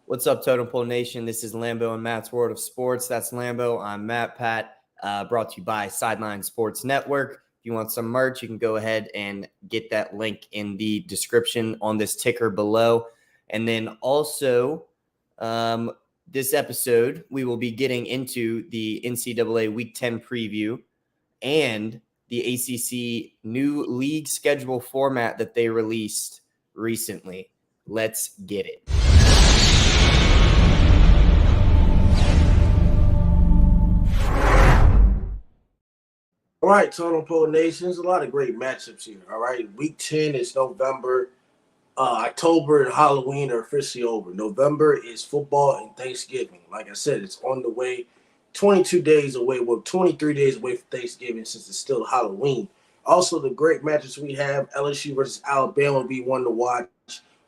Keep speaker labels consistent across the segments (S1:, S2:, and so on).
S1: What's up, Totem Pole Nation? This is Lambo and Matt's World of Sports. That's Lambo. I'm Matt Pat, brought to you by Sideline Sports Network. If you want some merch, you can go ahead and get that link in the description on this ticker below. And then also, this episode, we will be getting into the NCAA Week 10 preview and the ACC new league schedule format that they released recently. Let's get it.
S2: All right, Totem Pole Nations, a lot of great matchups here. All right, Week 10 is November. October and Halloween are officially over. November is football and Thanksgiving. Like I said, it's on the way. 22 days away. Well, 23 days away from Thanksgiving since it's still Halloween. Also, the great matches we have, LSU versus Alabama will be one to watch.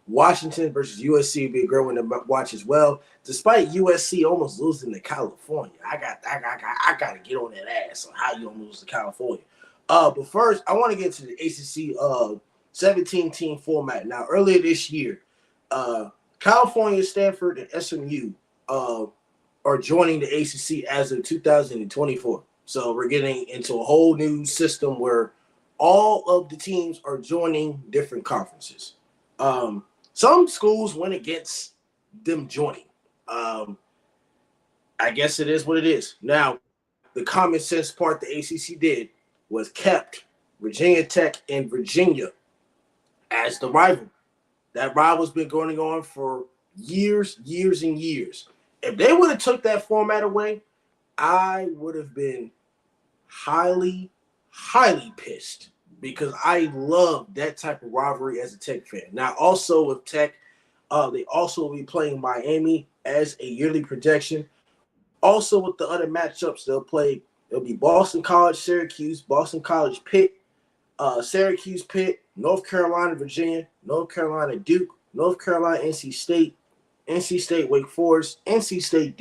S2: Washington versus USC will be a great one to watch as well. Despite USC almost losing to California, I got to get on that ass on how you don't lose to California. But first, I want to get to the ACC 17-team format. Now, earlier this year, California, Stanford, and SMU are joining the ACC as of 2024. So we're getting into a whole new system where all of the teams are joining different conferences. Some schools went against them joining. I guess it is what it is. Now, the common sense part the ACC did was kept Virginia Tech and Virginia as the rival. That rival's been going on for years and years. If they would have took that format away, I would have been highly pissed because I love that type of rivalry as a Tech fan. Now, also with Tech, they also will be playing Miami as a yearly projection. Also with the other matchups they'll play, it'll be Boston College, Syracuse, Boston College, Pitt, Syracuse, Pitt, North Carolina, Virginia, North Carolina, Duke, North Carolina, NC State, Wake Forest, NC State,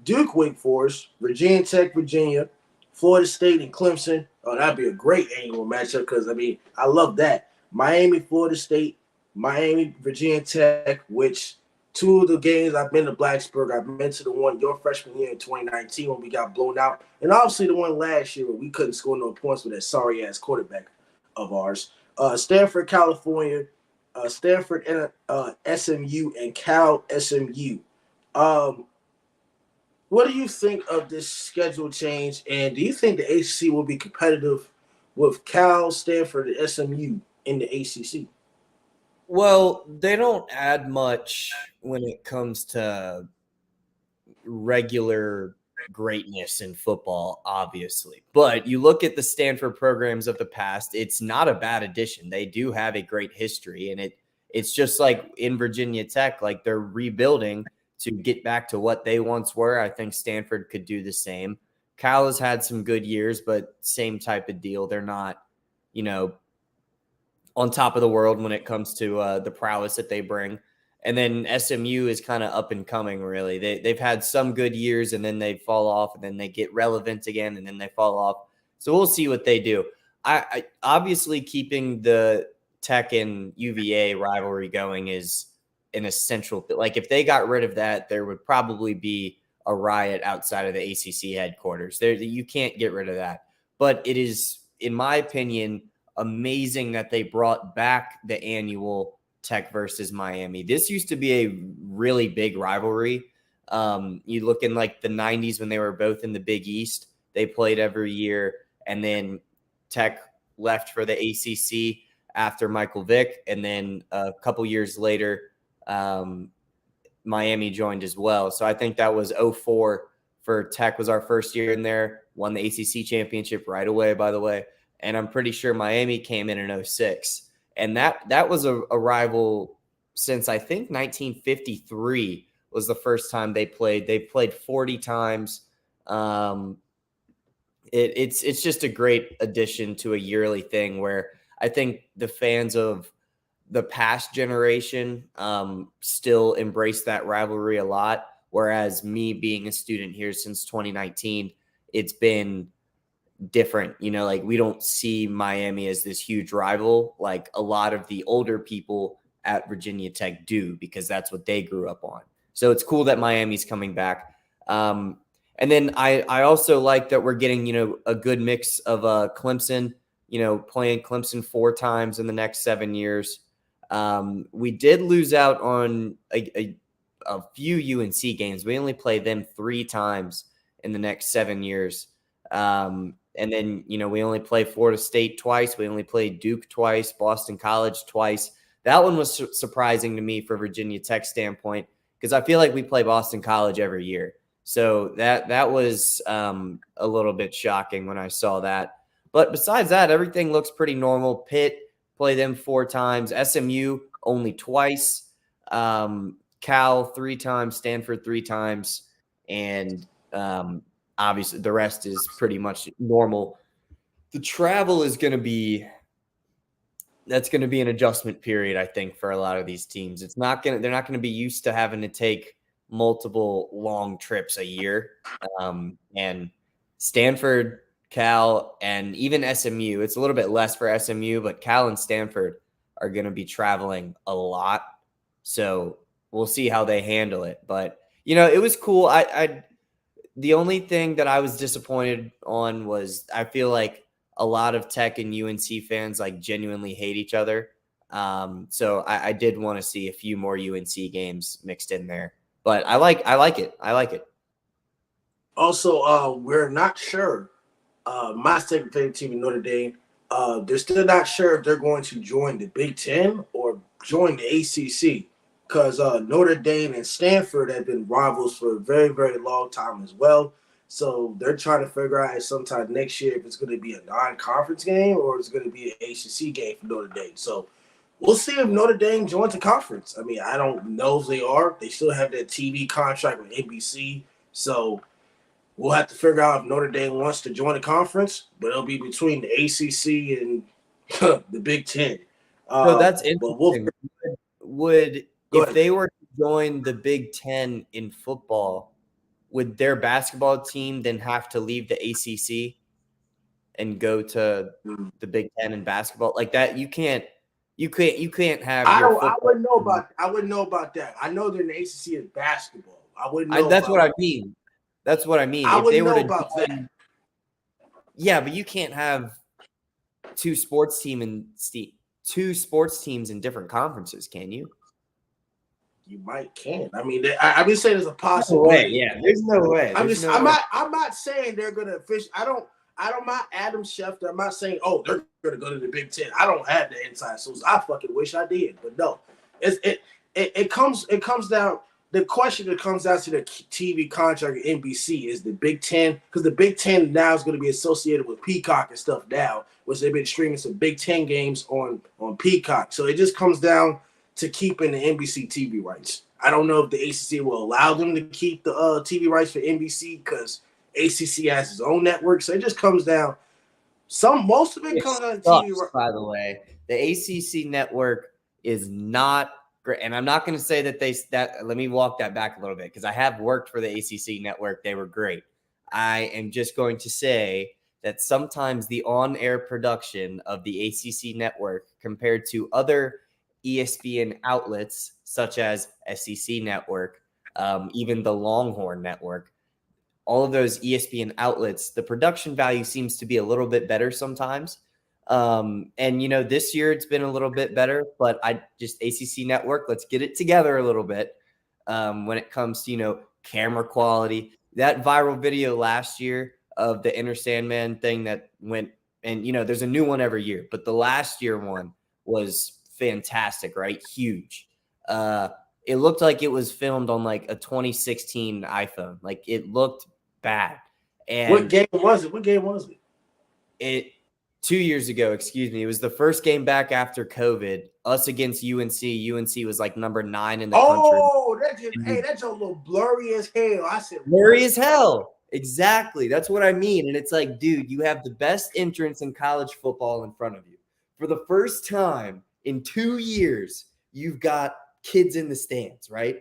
S2: Duke, Wake Forest, Virginia Tech, Virginia, Florida State, and Clemson. Oh, that'd be a great annual matchup because, I love that. Miami, Florida State, Miami, Virginia Tech, which two of the games I've been to Blacksburg. I've been to the one your freshman year in 2019 when we got blown out, and obviously the one last year where we couldn't score no points with that sorry-ass quarterback of ours. Stanford, California, Stanford, SMU, and Cal SMU. What do you think of this schedule change, and do you think the ACC will be competitive with Cal, Stanford, and SMU in the ACC?
S1: Well, they don't add much when it comes to regular greatness in football, obviously. But you look at the Stanford programs of the past, it's not a bad addition. They do have a great history, and it's just like in Virginia Tech, like they're rebuilding to get back to what they once were. I think Stanford could do the same. Cal has had some good years, but same type of deal. They're not, on top of the world when it comes to the prowess that they bring. And then SMU is kind of up and coming, really. They've had some good years, and then they fall off, and then they get relevant again, and then they fall off. So we'll see what they do. I obviously keeping the Tech and UVA rivalry going is an essential. Like if they got rid of that, there would probably be a riot outside of the ACC headquarters. You can't get rid of that. But it is, in my opinion, amazing that they brought back the annual Tech versus Miami. This used to be a really big rivalry. You look in like the 90s when they were both in the Big East, they played every year, and then Tech left for the ACC after Michael Vick, and then a couple years later, Miami joined as well. So I think that was 2004 for Tech was our first year in there, won the ACC championship right away, by the way. And I'm pretty sure Miami came in 2006. And that was a rival since I think 1953 was the first time they played. They played 40 times. It's just a great addition to a yearly thing where I think the fans of the past generation still embrace that rivalry a lot. Whereas me being a student here since 2019, it's been different. Like we don't see Miami as this huge rival like a lot of the older people at Virginia Tech do, because that's what they grew up on. So it's cool that Miami's coming back. And then I also like that we're getting, a good mix of Clemson, playing Clemson 4 times in the next 7 years. We did lose out on a few UNC games. We only play them 3 times in the next 7 years. And then, we only play Florida State twice. We only played Duke twice, Boston College twice. That one was surprising to me for Virginia Tech standpoint, because I feel like we play Boston College every year. So that was a little bit shocking when I saw that. But besides that, everything looks pretty normal. Pitt, play them 4 times. SMU only twice. Cal 3 times. Stanford 3 times. And obviously the rest is pretty much normal. The travel is going to be – that's going to be an adjustment period, I think, for a lot of these teams. They're not going to be used to having to take multiple long trips a year. And Stanford, Cal, and even SMU, it's a little bit less for SMU, but Cal and Stanford are going to be traveling a lot. So we'll see how they handle it. But, it was cool. The only thing that I was disappointed on was I feel like a lot of Tech and UNC fans genuinely hate each other. So I did want to see a few more UNC games mixed in there. But I like it. I like it.
S2: Also, we're not sure. My second favorite team in Notre Dame, they're still not sure if they're going to join the Big Ten or join the ACC, because Notre Dame and Stanford have been rivals for a very, very long time as well. So they're trying to figure out sometime next year if it's going to be a non-conference game or it's going to be an ACC game for Notre Dame. So we'll see if Notre Dame joins the conference. I mean, I don't know if they are. They still have that TV contract with NBC. So we'll have to figure out if Notre Dame wants to join the conference, but it'll be between the ACC and the Big Ten.
S1: So that's interesting. If they were to join the Big Ten in football, would their basketball team then have to leave the ACC and go to the Big Ten in basketball? Like that, you can't have.
S2: I wouldn't know about that. I know they're in the ACC in basketball. I wouldn't know.
S1: That's what I mean. That's what I mean.
S2: I wouldn't know about that.
S1: Yeah, but you can't have 2 sports teams in different conferences, can you?
S2: You can. I mean, I've been saying there's a possibility.
S1: There's no way.
S2: I'm not saying they're going to fish. I don't mind Adam Schefter. I'm not saying, they're going to go to the Big Ten. I don't have the inside source. I fucking wish I did, but no. It comes down. The question that comes down to the TV contract at NBC is the Big Ten, because the Big Ten now is going to be associated with Peacock and stuff now, which they've been streaming some Big Ten games on Peacock. So it just comes down to keeping the NBC TV rights. I don't know if the ACC will allow them to keep the TV rights for NBC, because ACC has its own network. So it just comes down. Most of it comes down to TV rights.
S1: By the way, the ACC network is not great, and I'm not going to say that let me walk that back a little bit, because I have worked for the ACC network. They were great. I am just going to say that sometimes the on-air production of the ACC network compared to other ESPN outlets such as SEC Network, even the Longhorn Network, all of those ESPN outlets, the production value seems to be a little bit better sometimes. And, this year it's been a little bit better, but ACC Network, let's get it together a little bit when it comes to, camera quality. That viral video last year of the Enter Sandman thing that went, and, there's a new one every year, but the last year one was fantastic, right? Huge. It looked like it was filmed on a 2016 iPhone. It looked bad. And
S2: what game was it?
S1: It 2 years ago, excuse me. It was the first game back after COVID. Us against UNC. UNC was number 9 in the country.
S2: Oh, that's a little blurry as hell. I said
S1: blurry as hell. Exactly. That's what I mean. And it's dude, you have the best entrance in college football in front of you. For the first time in 2 years, you've got kids in the stands, right?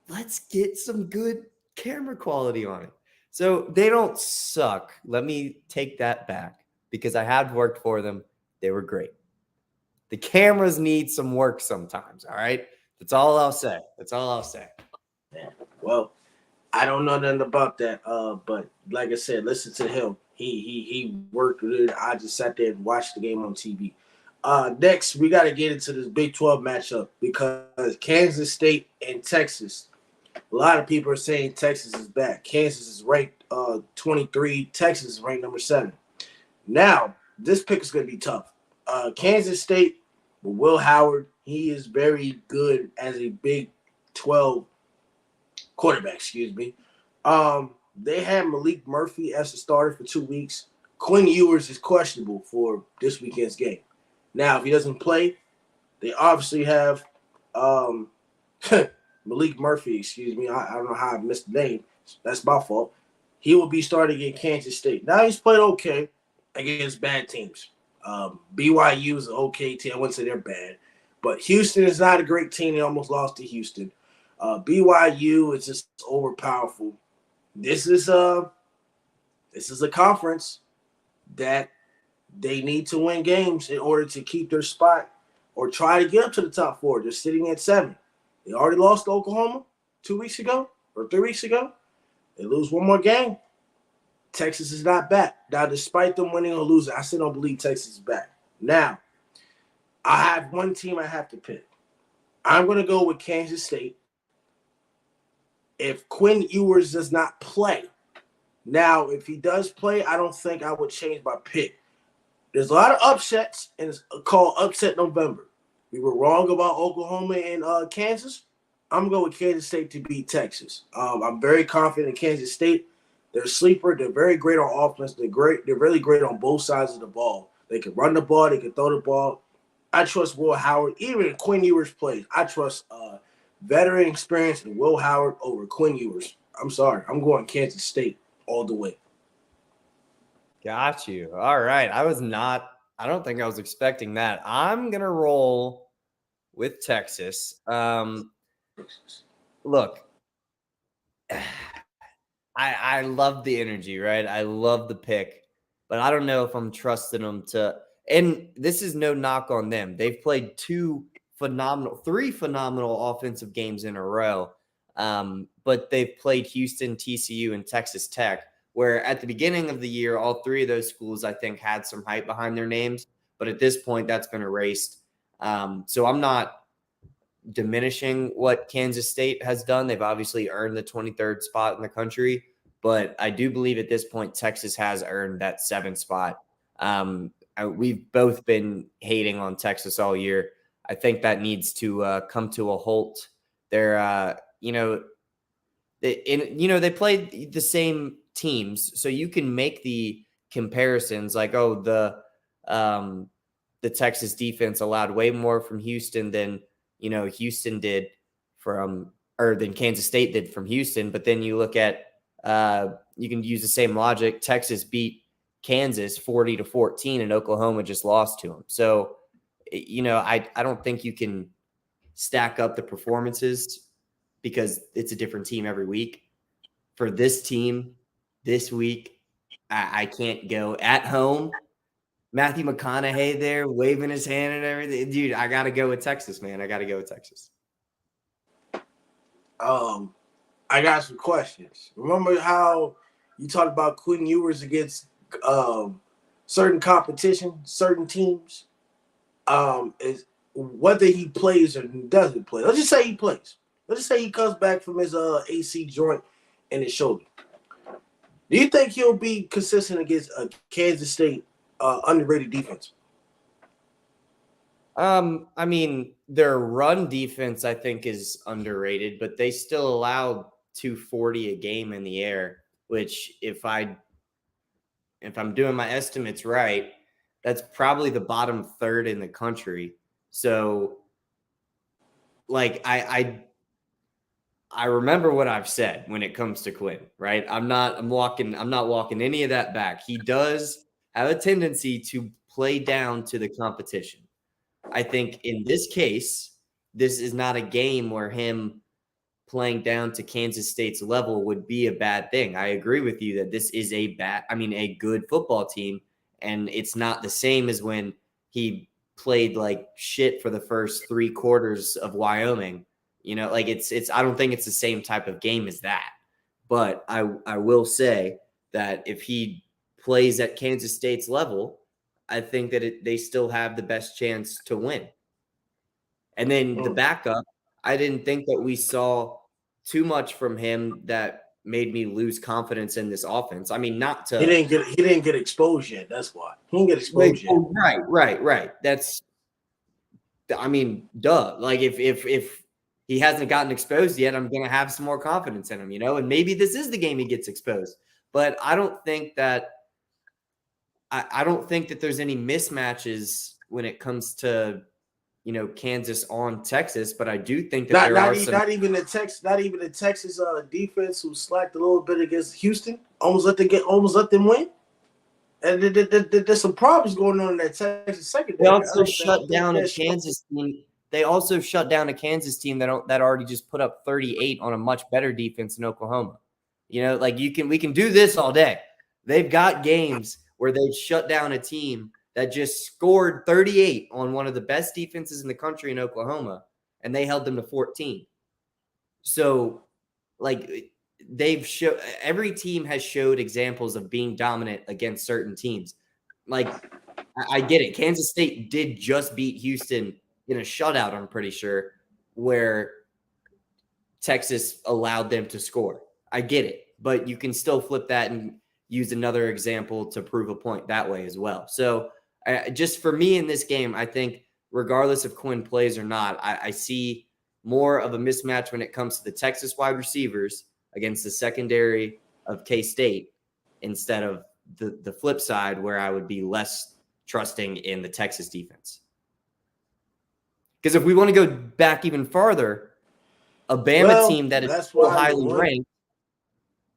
S1: Let's get some good camera quality on it. So they don't suck. Let me take that back, because I have worked for them. They were great. The cameras need some work sometimes, all right? That's all I'll say. That's all I'll say.
S2: Yeah. Well, I don't know nothing about that. But like I said, listen to him. He worked with it. I just sat there and watched the game on TV. Next, we got to get into this Big 12 matchup because Kansas State and Texas. A lot of people are saying Texas is back. Kansas is ranked 23. Texas is ranked number 7. Now, this pick is going to be tough. Kansas State, with Will Howard, he is very good as a Big 12 quarterback, They had Malik Murphy as a starter for 2 weeks. Quinn Ewers is questionable for this weekend's game. Now, if he doesn't play, they obviously have Malik Murphy, I don't know how I missed the name. That's my fault. He will be starting against Kansas State. Now, he's played okay against bad teams. BYU is an okay team. I wouldn't say they're bad. But Houston is not a great team. They almost lost to Houston. BYU is just overpowerful. This is a conference that they need to win games in order to keep their spot or try to get up to the top 4. They're sitting at 7. They already lost to Oklahoma 2 weeks ago or 3 weeks ago. They lose one more game. Texas is not back. Now, despite them winning or losing, I still don't believe Texas is back. Now, I have one team I have to pick. I'm going to go with Kansas State. If Quinn Ewers does not play, now, if he does play, I don't think I would change my pick. There's a lot of upsets, and it's called Upset November. We were wrong about Oklahoma and Kansas. I'm going with Kansas State to beat Texas. I'm very confident in Kansas State. They're a sleeper. They're very great on offense. They're great. They're really great on both sides of the ball. They can run the ball. They can throw the ball. I trust Will Howard. Even if Quinn Ewers plays, I trust veteran experience and Will Howard over Quinn Ewers. I'm sorry. I'm going Kansas State all the way.
S1: Got you. All right. I don't think I was expecting that. I'm going to roll with Texas. Look, I love the energy, right? I love the pick, but I don't know if I'm trusting them to. And this is no knock on them. They've played 3 phenomenal offensive games in a row. But they've played Houston, TCU, and Texas Tech, where at the beginning of the year, all 3 of those schools, I think, had some hype behind their names. But at this point, that's been erased. So I'm not diminishing what Kansas State has done. They've obviously earned the 23rd spot in the country. But I do believe at this point, Texas has earned that 7th spot. We've both been hating on Texas all year. I think that needs to come to a halt. They're, they played the same teams, so you can make the comparisons like, the Texas defense allowed way more from Houston than Houston did than Kansas State did from Houston. But then you look at you can use the same logic. Texas beat Kansas 40-14, and Oklahoma just lost to them. So I don't think you can stack up the performances because it's a different team every week. For this team this week, I can't go at home. Matthew McConaughey there waving his hand and everything. Dude, I got to go with Texas, man. I got to go with Texas.
S2: I got some questions. Remember how you talked about Quinn Ewers against certain competition, certain teams? Is whether he plays or doesn't play. Let's just say he plays. Let's just say he comes back from his AC joint in his shoulder. Do you think he'll be consistent against a Kansas State underrated defense?
S1: I mean, their run defense, I think, is underrated, but they still allowed 240 a game in the air, which if I'm doing my estimates right, that's probably the bottom 3rd in the country. So, like, I remember what I've said when it comes to Quinn, right? I'm not walking any of that back. He does have a tendency to play down to the competition. I think in this case, this is not a game where him playing down to Kansas State's level would be a bad thing. I agree with you that this is a good football team, and it's not the same as when he played like shit for the first 3 quarters of Wyoming. You know, like it's I don't think it's the same type of game as that. But I will say that if he plays at Kansas State's level, I think that they still have the best chance to win. And then the backup, I didn't think that we saw too much from him that made me lose confidence in this offense. I mean, not to
S2: he didn't get exposed yet. That's why he didn't get exposed yet.
S1: Right. That's, I mean, duh. Like if he hasn't gotten exposed yet, I'm gonna have some more confidence in him, you know. And maybe this is the game he gets exposed. But I don't think that there's any mismatches when it comes to, you know, Kansas on Texas, but I do think that
S2: not even the Texas defense who slacked a little bit against Houston, almost let them win. And there's some problems going on in that Texas secondary.
S1: They also shut down a Kansas team. They also shut down a Kansas team that already just put up 38 on a much better defense in Oklahoma. You know, like we can do this all day. They've got games where they shut down a team that just scored 38 on one of the best defenses in the country in Oklahoma, and they held them to 14. So, like, every team has showed examples of being dominant against certain teams. Like, I get it. Kansas State did just beat Houston in a shutout, I'm pretty sure, where Texas allowed them to score. I get it, but you can still flip that and use another example to prove a point that way as well. So, just for me in this game, I think regardless if Quinn plays or not, I see more of a mismatch when it comes to the Texas wide receivers against the secondary of K-State instead of the flip side where I would be less trusting in the Texas defense. Because if we want to go back even farther, a Bama team that is so highly ranked,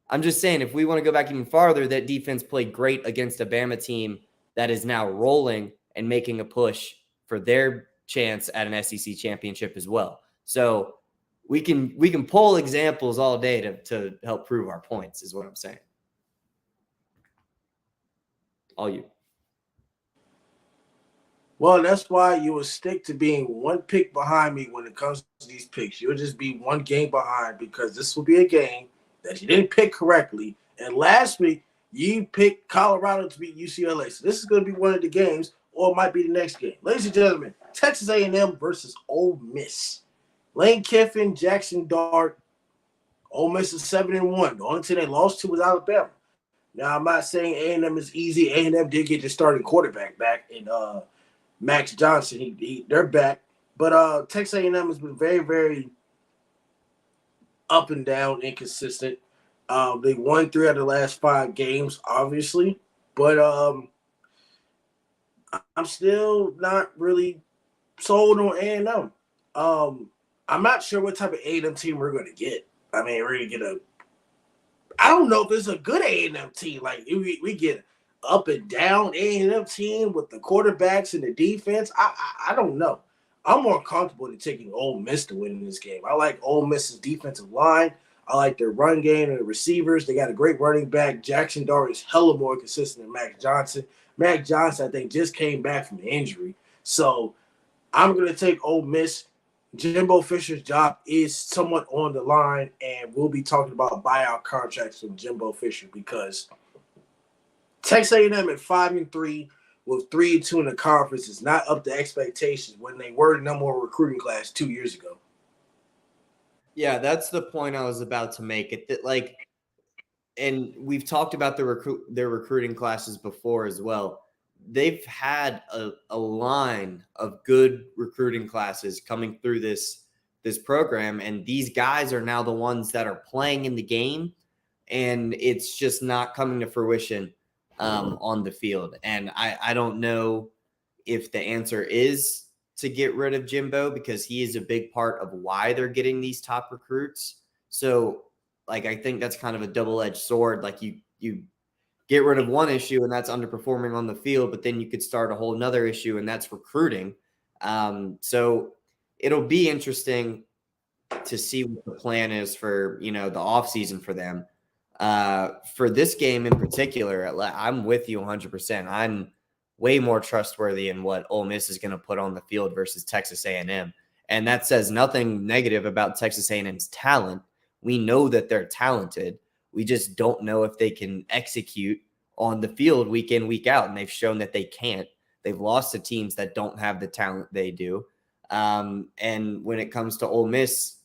S1: I'm just saying if we want to go back even farther, that defense played great against a Bama team that is now rolling and making a push for their chance at an SEC championship as well. So we can pull examples all day to help prove our points is what I'm saying. All you.
S2: Well, that's why you will stick to being one pick behind me when it comes to these picks. You'll just be one game behind because this will be a game that you didn't pick correctly. And last week, you picked Colorado to beat UCLA. So this is going to be one of the games, or it might be the next game. Ladies and gentlemen, Texas A&M versus Ole Miss. Lane Kiffin, Jackson Dart. Ole Miss is 7-1. The only team they lost to was Alabama. Now, I'm not saying A&M is easy. A&M did get the starting quarterback back in Max Johnson. They're back. But Texas A&M has been very, very up and down, inconsistent. They won 3 out of the last 5 games, obviously. But I'm still not really sold on A&M. I'm not sure what type of A&M team we're going to get. I mean, we're going to get I don't know if it's a good A&M team. Like, we get up and down A&M team with the quarterbacks and the defense. I don't know. I'm more comfortable in taking Ole Miss to win in this game. I like Ole Miss's defensive line. I like their run game and the receivers. They got a great running back. Jackson Dart is hella more consistent than Max Johnson. Max Johnson, I think, just came back from injury. So I'm going to take Ole Miss. Jimbo Fisher's job is somewhat on the line, and we'll be talking about buyout contracts from Jimbo Fisher because Texas A&M at 5-3 with 3-2 in the conference is not up to expectations when they were the number 1 recruiting class 2 years ago.
S1: Yeah, that's the point I was about to make. And we've talked about their recruiting classes before as well. They've had a line of good recruiting classes coming through this program, and these guys are now the ones that are playing in the game, and it's just not coming to fruition on the field. And I don't know if the answer is to get rid of Jimbo because he is a big part of why they're getting these top recruits. So, like, I think that's kind of a double-edged sword. Like, you get rid of one issue and that's underperforming on the field, but then you could start a whole nother issue and that's recruiting. So it'll be interesting to see what the plan is for, the offseason for them. For this game in particular, I'm with you 100%. I'm way more trustworthy in what Ole Miss is going to put on the field versus Texas A&M. And that says nothing negative about Texas A&M's talent. We know that they're talented. We just don't know if they can execute on the field week in, week out. And they've shown that they can't. They've lost to teams that don't have the talent they do. And when it comes to Ole Miss,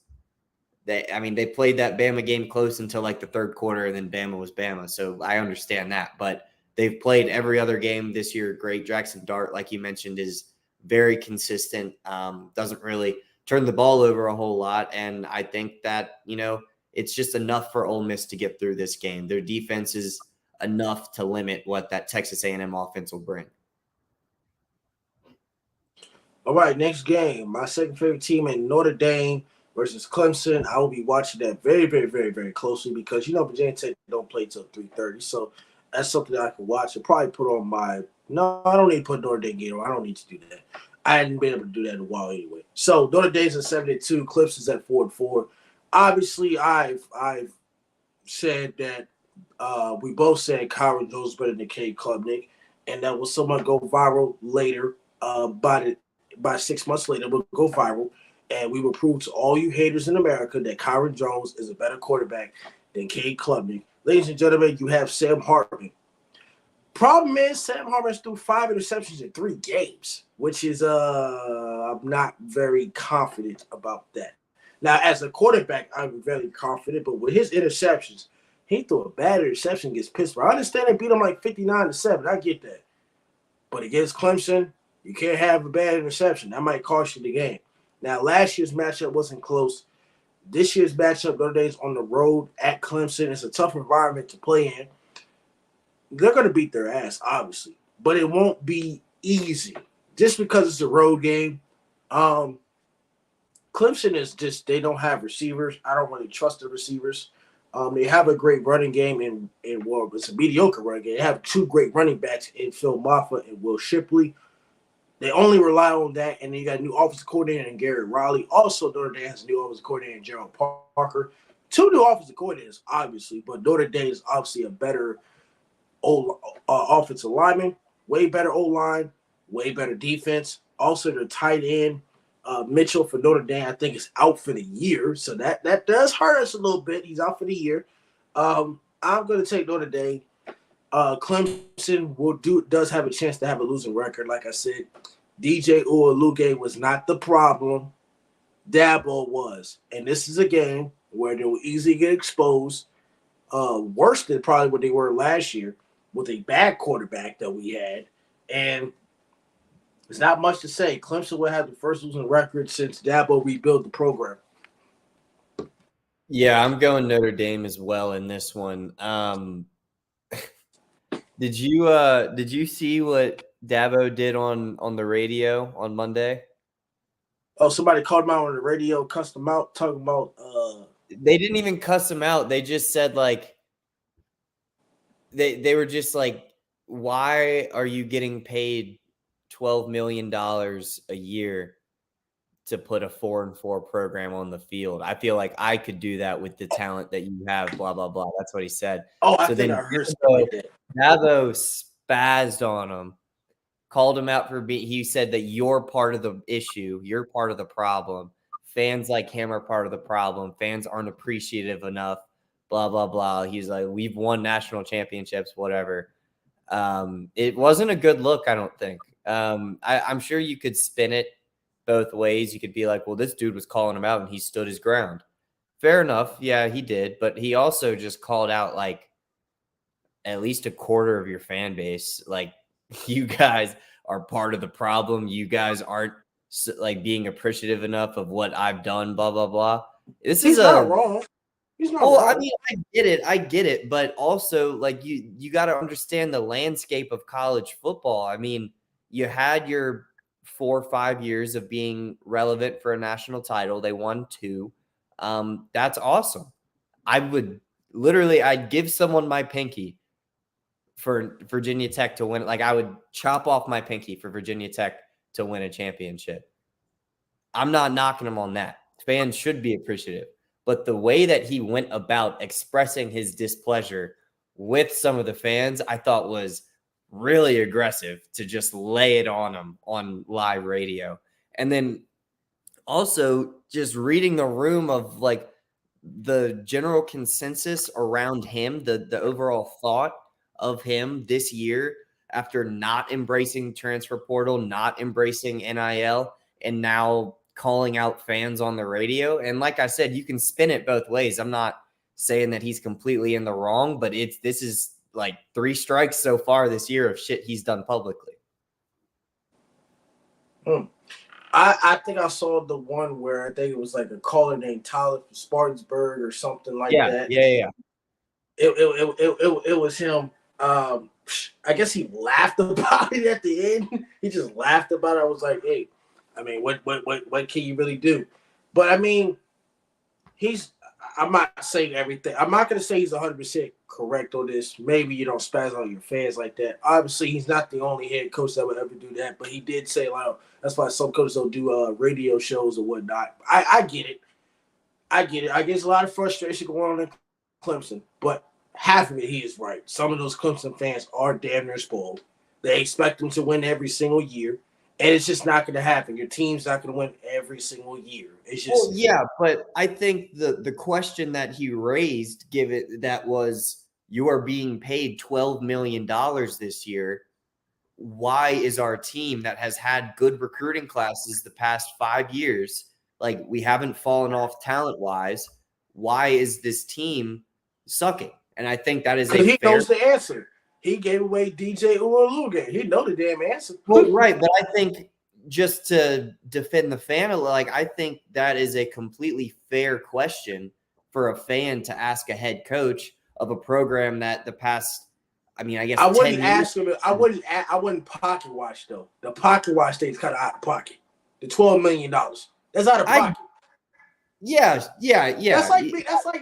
S1: they played that Bama game close until like the third quarter, and then Bama was Bama. So I understand that. But they've played every other game this year great. Jackson Dart, like you mentioned, is very consistent, doesn't really turn the ball over a whole lot. And I think that, it's just enough for Ole Miss to get through this game. Their defense is enough to limit what that Texas A&M offense will bring.
S2: All right, next game. My second favorite team in Notre Dame versus Clemson. I will be watching that very, very, very, very closely because, Virginia Tech don't play till 3:30. So that's something that I can watch and probably put on my – no, I don't need to put Notre Dame game on. I don't need to do that. I hadn't been able to do that in a while anyway. So Notre Dame's at 7-2. Clemson's at 4-4. Obviously, I've said that we both said Kyron Jones better than Cade Klubnik, and that will somewhat go viral later. By 6 months later, we'll go viral, and we will prove to all you haters in America that Kyron Jones is a better quarterback than Cade Klubnik. Ladies and gentlemen, you have Sam Hartman. Problem is, Sam Hartman's threw 5 interceptions in 3 games, which is I'm not very confident about that. Now, as a quarterback, I'm very confident, but with his interceptions, he threw a bad interception against Pittsburgh. I understand they beat him like 59-7. I get that. But against Clemson, you can't have a bad interception. That might cost you the game. Now, last year's matchup wasn't close. This year's matchup, Notre Dame's on the road at Clemson. It's a tough environment to play in. They're going to beat their ass, obviously, but it won't be easy just because it's a road game. Clemson is just, they don't have receivers. I don't really trust the receivers. They have a great running game well, it's a mediocre running game. They have 2 great running backs in Phil Maffa and Will Shipley. They only rely on that, and then you got a new offensive coordinator in Garrett Riley. Also, Notre Dame has a new offensive coordinator in Gerald Parker. 2 new offensive coordinators, obviously, but Notre Dame is obviously a better offensive lineman, way better O-line, way better defense. Also, their tight end, Mitchell for Notre Dame, I think is out for the year, so that does hurt us a little bit. He's out for the year. I'm going to take Notre Dame. Clemson does have a chance to have a losing record. Like I said, DJ Uiagalelei was not the problem. Dabo was. And this is a game where they will easily get exposed, worse than probably what they were last year with a bad quarterback that we had. And there's not much to say. Clemson will have the first losing record since Dabo rebuilt the program.
S1: Yeah, I'm going Notre Dame as well in this one. Did you see what Dabo did on the radio on Monday?
S2: Oh, somebody called him out on the radio, cussed him out, talking about
S1: they didn't even cuss him out. They just said like they were just like, why are you getting paid $12 million a year to put a 4-4 program on the field? I feel like I could do that with the talent that you have, blah, blah, blah. That's what he said.
S2: Oh, I think I heard something like that.
S1: Dabo spazzed on him, called him out for he said that you're part of the issue. You're part of the problem. Fans like him are part of the problem. Fans aren't appreciative enough, blah, blah, blah. He's like, we've won national championships, whatever. It wasn't a good look, I don't think. I'm sure you could spin it both ways. You could be like, well, this dude was calling him out and he stood his ground. Fair enough. Yeah, he did. But he also just called out like at least a quarter of your fan base. Like, you guys are part of the problem. You guys aren't like being appreciative enough of what I've done, blah, blah, blah. He's
S2: not wrong. He's not wrong.
S1: I mean, I get it. But also, like, you got to understand the landscape of college football. I mean, you had your 4 or 5 years of being relevant for a national title. They won 2. That's awesome. I'd give someone my pinky for Virginia Tech to win. Like, I would chop off my pinky for Virginia Tech to win a championship. I'm not knocking him on that. Fans should be appreciative. But the way that he went about expressing his displeasure with some of the fans, I thought was really aggressive to just lay it on them on live radio. And then also just reading the room of like the general consensus around him, the overall thought of him this year after not embracing transfer portal, not embracing NIL, and now calling out fans on the radio. And like I said, you can spin it both ways. I'm not saying that he's completely in the wrong, but this is like 3 strikes so far this year of shit he's done publicly.
S2: I think I saw the one where I think it was like a caller named Tyler from Spartansburg or something like that.
S1: Yeah.
S2: It was him. I guess he laughed about it at the end. He just laughed about it. I was like, hey, I mean, what can you really do? But I mean, I'm not saying everything. I'm not going to say he's 100% correct on this. Maybe you don't spaz on your fans like that. Obviously, he's not the only head coach that would ever do that, but he did say, like, that's why some coaches don't do radio shows or whatnot. I get it. I get a lot of frustration going on in Clemson, but half of it, he is right. Some of those Clemson fans are damn near spoiled. They expect them to win every single year, and it's just not going to happen. Your team's not going to win every single year. It's just
S1: but I think the question that he raised, that was, you are being paid $12 million this year. Why is our team that has had good recruiting classes the past 5 years, like we haven't fallen off talent-wise, why is this team sucking? And I think that is
S2: he knows the answer. He gave away DJ Uwaluga. He know the damn answer.
S1: Well, right, but I think just to defend the fan, like I think that is a completely fair question for a fan to ask a head coach of a program that the past, I mean, I guess
S2: I wouldn't ask him. I wouldn't pocket watch though. The pocket watch thing's kind of out of pocket. The $12 million. That's out of pocket.
S1: Yeah.
S2: That's like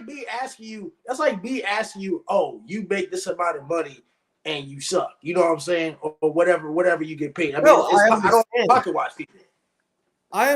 S2: me asking you. Oh, you make this amount of money and you suck. You know what I'm saying? Or whatever you get paid. I mean, I don't pocket watch people.
S1: I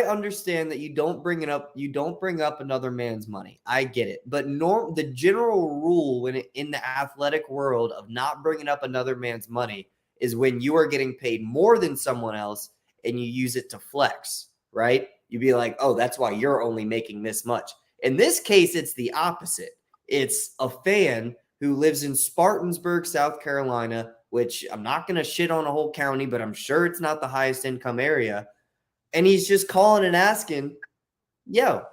S1: understand that you don't bring it up. You don't bring up another man's money. I get it. But the general rule in the athletic world of not bringing up another man's money is when you are getting paid more than someone else and you use it to flex, right? You'd be like, oh, that's why you're only making this much. In this case, it's the opposite. It's a fan who lives in Spartansburg, South Carolina, which I'm not going to shit on a whole county, but I'm sure it's not the highest income area. And he's just calling and asking, yo,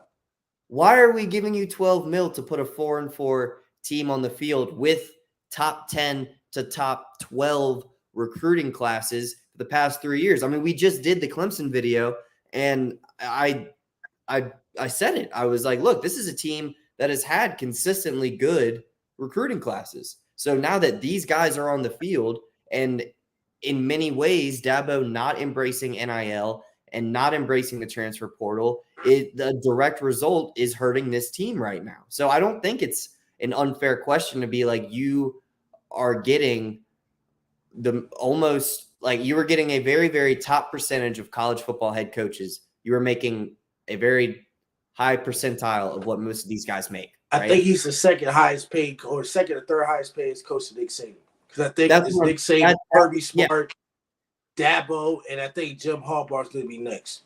S1: why are we giving you 12 mil to put a 4-4 team on the field with top 10 to top 12 recruiting classes for the past 3 years? I mean, we just did the Clemson video, and I said it. I was like, look, this is a team that has had consistently good recruiting classes. So now that these guys are on the field, and in many ways, Dabo not embracing NIL and not embracing the transfer portal, the direct result is hurting this team right now. So I don't think it's an unfair question to be like, you are getting you were getting a very, very top percentage of college football head coaches. You were making a very high percentile of what most of these guys make. Right?
S2: I think he's the second highest paid or second or third highest paid coach to Nick Saban. Because I think it's Nick Saban, Kirby Smart, Dabo, and I think Jim Harbaugh's going to be next.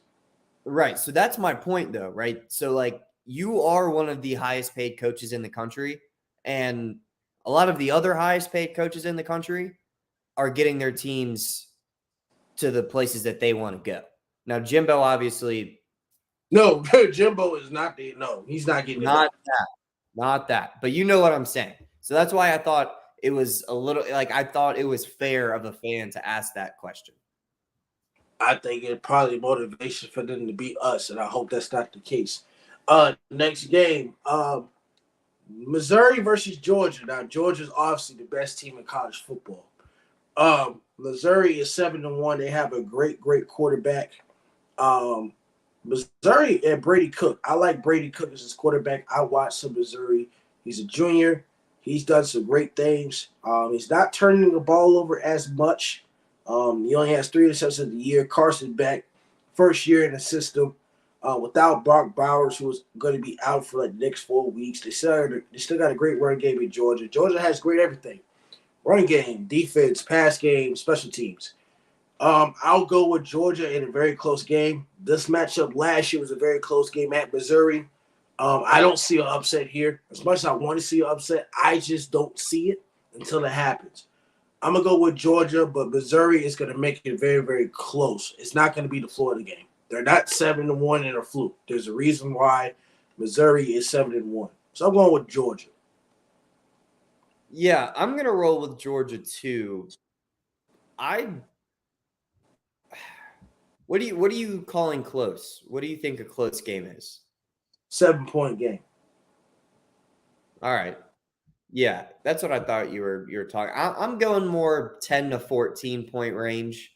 S1: Right. So that's my point, though, right? So, like, you are one of the highest paid coaches in the country, and a lot of the other highest paid coaches in the country are getting their teams to the places that they want to go. Now, Jimbo, obviously.
S2: No, Jimbo is not the – no, he's not getting
S1: Not that. Not that. But you know what I'm saying. So that's why I thought it was a little – like, I thought it was fair of a fan to ask that question.
S2: I think it's probably motivation for them to beat us, and I hope that's not the case. Next game, Missouri versus Georgia. Now, Georgia's obviously the best team in college football. Missouri is 7-1. They have a great quarterback. Missouri and Brady Cook. I like Brady Cook as his quarterback. I watched some Missouri. He's a junior. He's done some great things. He's not turning the ball over as much. He only has 3 interceptions of the year. Carson back, first year in the system. Without Brock Bowers, who was going to be out for like the next 4 weeks. They still got a great run game in Georgia. Georgia has great everything. Run game, defense, pass game, special teams. I'll go with Georgia in a very close game. This matchup last year was a very close game at Missouri. I don't see an upset here. As much as I want to see an upset, I just don't see it until it happens. I'm gonna go with Georgia, but Missouri is gonna make it very, very close. It's not gonna be the Florida game. They're not 7-1 in a fluke. There's a reason why Missouri is 7-1. So I'm going with Georgia.
S1: Yeah, I'm gonna roll with Georgia too. What are you calling close? What do you think a close game is?
S2: 7-point game.
S1: All right. Yeah, that's what I thought you were talking. I'm going more 10 to 14 point range.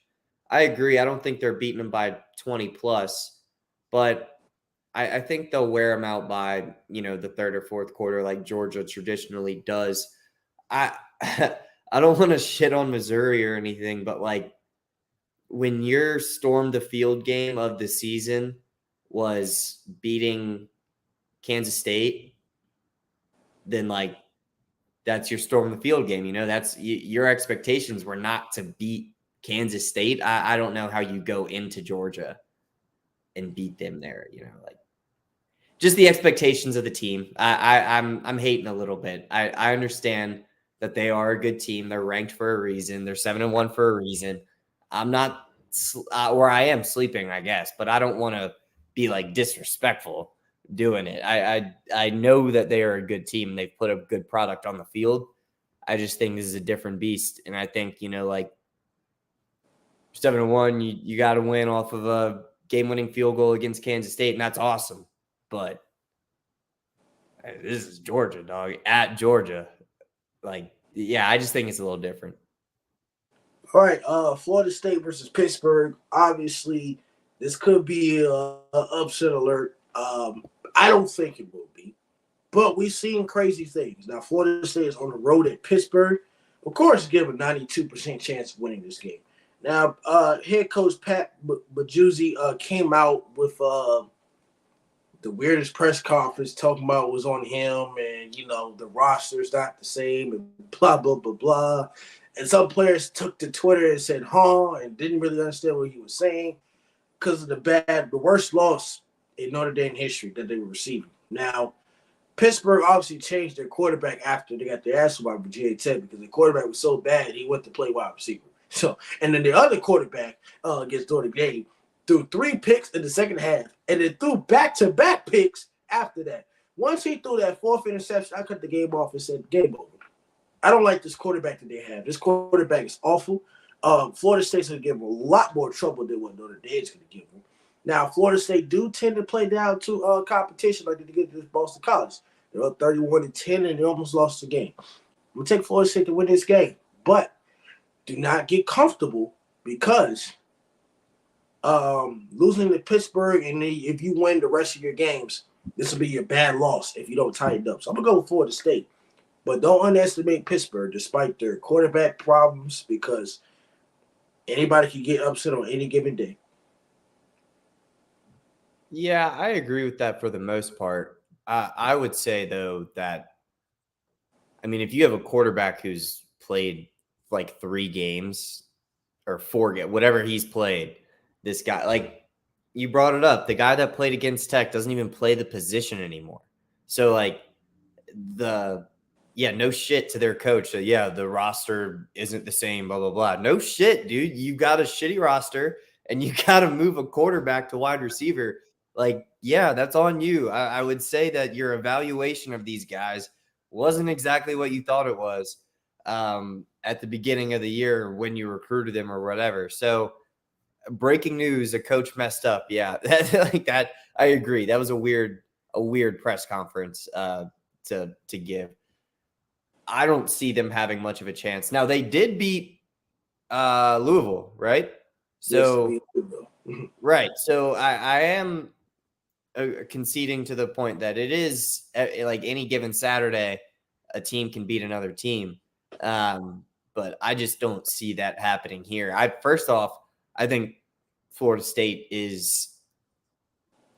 S1: I agree. I don't think they're beating them by 20 plus, but I think they'll wear them out by, the third or fourth quarter like Georgia traditionally does. I I don't want to shit on Missouri or anything, but like when your storm the field game of the season was beating Kansas State, then like that's your storm the field game. That's your expectations were not to beat Kansas State. I don't know how you go into Georgia and beat them there. Like just the expectations of the team. I'm hating a little bit. I understand that they are a good team. They're ranked for a reason. They're 7-1 for a reason. I'm not where I am sleeping, I guess, but I don't want to be like disrespectful doing it. I know that they are a good team. They've put a good product on the field. I just think this is a different beast. And I think, like 7-1, you got to win off of a game-winning field goal against Kansas State, and that's awesome. But this is Georgia, dog, at Georgia. Like, yeah, I just think it's a little different.
S2: All right, Florida State versus Pittsburgh. Obviously, this could be an upset alert. I don't think it will be, but we've seen crazy things. Now, Florida State is on the road at Pittsburgh. Of course, give a 92% chance of winning this game. Now, head coach Pat Majuzzi came out with the weirdest press conference talking about it was on him and, the roster's not the same and blah, blah, blah, blah. And some players took to Twitter and said, and didn't really understand what he was saying because of the worst loss in Notre Dame history that they were receiving. Now, Pittsburgh obviously changed their quarterback after they got their ass by Virginia Tech because the quarterback was so bad he went to play wide receiver. So, and then the other quarterback against Notre Dame threw 3 picks in the second half and then threw back-to-back picks after that. Once he threw that 4th interception, I cut the game off and said, game over. I don't like this quarterback that they have. This quarterback is awful. Florida State's going to give them a lot more trouble than what Notre Dame's going to give them. Now, Florida State do tend to play down to competition like they did against Boston College. They're up 31-10, and they almost lost the game. I'm going to take Florida State to win this game. But do not get comfortable because losing to Pittsburgh, and if you win the rest of your games, this will be your bad loss if you don't tighten up. So I'm going to go with Florida State. But don't underestimate Pittsburgh despite their quarterback problems because anybody can get upset on any given day.
S1: Yeah, I agree with that for the most part. I would say, though, that, if you have a quarterback who's played like 3 games or 4 games, whatever he's played, this guy, like you brought it up, the guy that played against Tech doesn't even play the position anymore. So, like, no shit to their coach. So, the roster isn't the same, blah, blah, blah. No shit, dude. You got a shitty roster and you got to move a quarterback to wide receiver. Like, that's on you. I would say that your evaluation of these guys wasn't exactly what you thought it was at the beginning of the year when you recruited them or whatever. So, breaking news, a coach messed up. Yeah, that I agree. That was a weird press conference to give. I don't see them having much of a chance. Now, they did beat Louisville, right? So,
S2: yes,
S1: right. So I am conceding to the point that it is like any given Saturday, a team can beat another team. But I just don't see that happening here. First off, I think Florida State is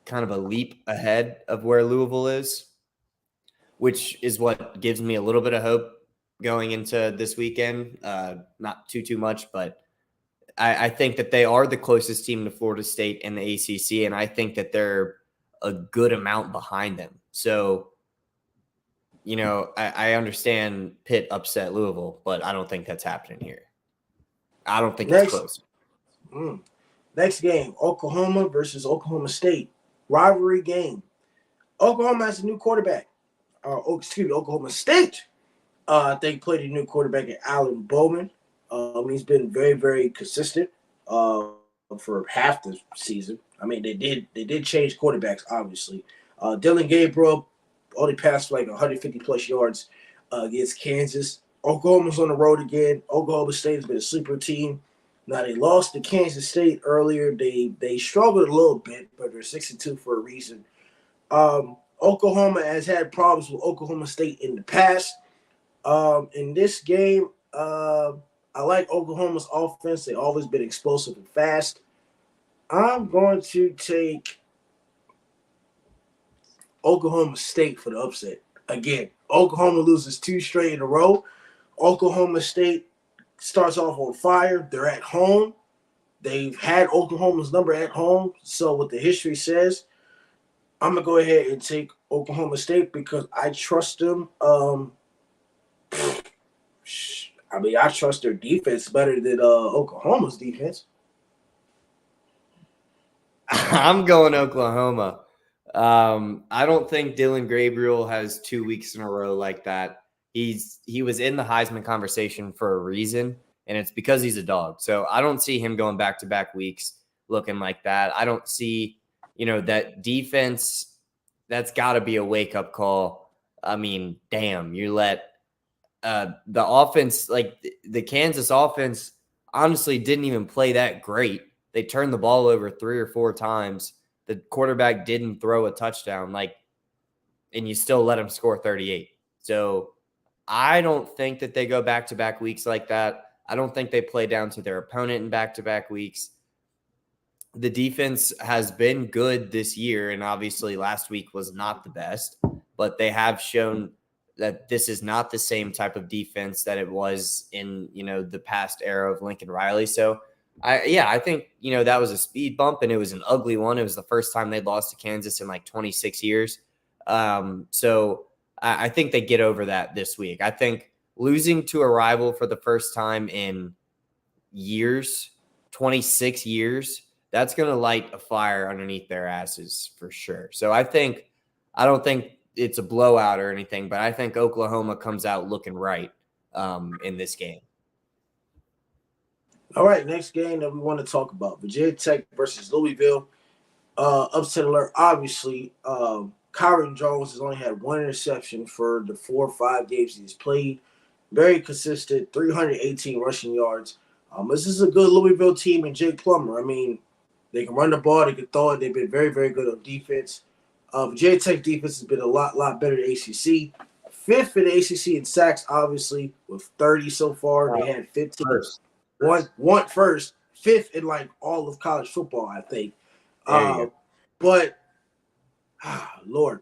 S1: kind of a leap ahead of where Louisville is, which is what gives me a little bit of hope going into this weekend. Not too much, but I think that they are the closest team to Florida State in the ACC, and I think that they're a good amount behind them. So, I understand Pitt upset Louisville, but I don't think that's happening here. I don't think it's close.
S2: Next game, Oklahoma versus Oklahoma State. Rivalry game. Oklahoma has a new quarterback. Oklahoma State. I think played a new quarterback at Allen Bowman. He's been very, very consistent for half the season. I mean, they did change quarterbacks, obviously. Dylan Gabriel only passed for like 150-plus yards against Kansas. Oklahoma's on the road again. Oklahoma State has been a sleeper team. Now, they lost to Kansas State earlier. They struggled a little bit, but they're 6-2 for a reason. Oklahoma has had problems with Oklahoma State in the past. In this game, I like Oklahoma's offense. They've always been explosive and fast. I'm going to take Oklahoma State for the upset. Again, Oklahoma loses 2 straight in a row. Oklahoma State starts off on fire. They're at home. They've had Oklahoma's number at home. So what the history says, I'm going to go ahead and take Oklahoma State because I trust them. I trust their defense better than Oklahoma's defense.
S1: I'm going Oklahoma. I don't think Dylan Gabriel has 2 weeks in a row like that. He was in the Heisman conversation for a reason, and it's because he's a dog. So I don't see him going back-to-back weeks looking like that. I don't see, that defense. That's got to be a wake-up call. I mean, damn, you let the offense, like the Kansas offense, honestly didn't even play that great. They turned the ball over 3 or 4 times. The quarterback didn't throw a touchdown, and you still let him score 38. So I don't think that they go back-to-back weeks like that. I don't think they play down to their opponent in back-to-back weeks. The defense has been good this year, and obviously last week was not the best, but they have shown that this is not the same type of defense that it was in, the past era of Lincoln Riley. So, I think, that was a speed bump, and it was an ugly one. It was the first time they'd lost to Kansas in 26 years. So I think they get over that this week. I think losing to a rival for the first time in years, 26 years, that's going to light a fire underneath their asses for sure. So I don't think it's a blowout or anything, but I think Oklahoma comes out looking right in this game.
S2: All right, next game that we want to talk about, Virginia Tech versus Louisville. Upset alert, obviously. Kyron Jones has only had 1 interception for the 4 or 5 games he's played. Very consistent, 318 rushing yards. This is a good Louisville team and Jake Plummer. I mean, they can run the ball, they can throw it. They've been very, very good on defense. Virginia Tech defense has been a lot better than ACC. 5th in the ACC in sacks, obviously, with 30 so far. They had 15. One first, 5th in all of college football, I think. But Lord,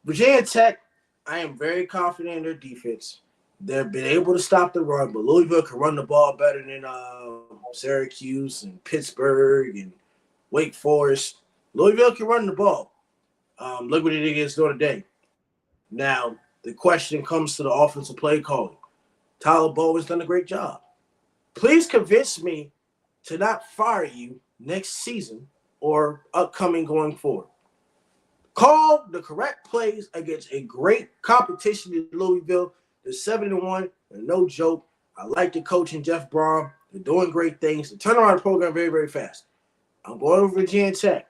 S2: Virginia Tech, I am very confident in their defense. They've been able to stop the run, but Louisville can run the ball better than Syracuse and Pittsburgh and Wake Forest. Louisville can run the ball. Look what they did against Notre Dame. Now, the question comes to the offensive play calling. Tyler Bowen's done a great job. Please convince me to not fire you next season or upcoming going forward. Call the correct plays against a great competition in Louisville. They're 7-1, and no joke. I like the coach and Jeff Brom. They're doing great things. They turn around the program very, very fast. I'm going over Virginia Tech.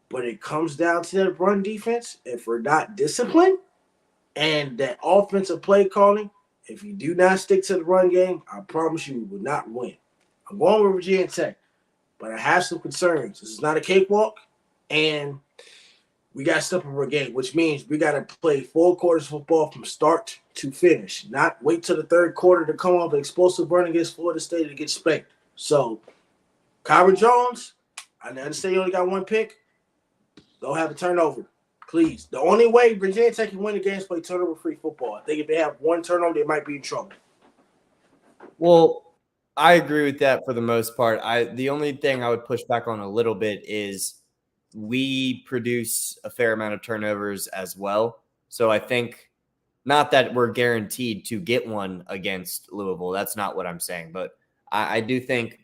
S2: But it comes down to that run defense. If we're not disciplined and that offensive play calling, if you do not stick to the run game, I promise you we will not win. I'm going with Virginia Tech, but I have some concerns. This is not a cakewalk, and we got to step up our game, which means we got to play 4 quarters of football from start to finish, not wait till the 3rd quarter to come off an explosive run against Florida State to get spanked. So, Kyron Jones, I understand you only got 1 pick. Don't have a turnover, please. The only way Virginia Tech can win the game is play turnover-free football. I think if they have 1 turnover, they might be in trouble.
S1: Well, I agree with that for the most part. The only thing I would push back on a little bit is we produce a fair amount of turnovers as well. So I think not that we're guaranteed to get one against Louisville. That's not what I'm saying. But I do think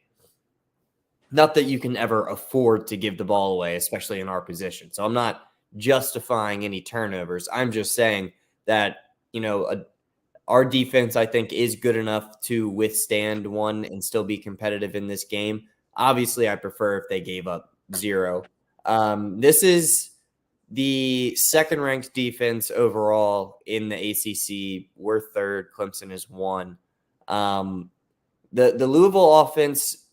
S1: not that you can ever afford to give the ball away, especially in our position. So I'm not justifying any turnovers. I'm just saying that, our defense, I think, is good enough to withstand one and still be competitive in this game. Obviously, I prefer if they gave up 0. This is the second-ranked defense overall in the ACC. We're third. Clemson is 1. The Louisville offense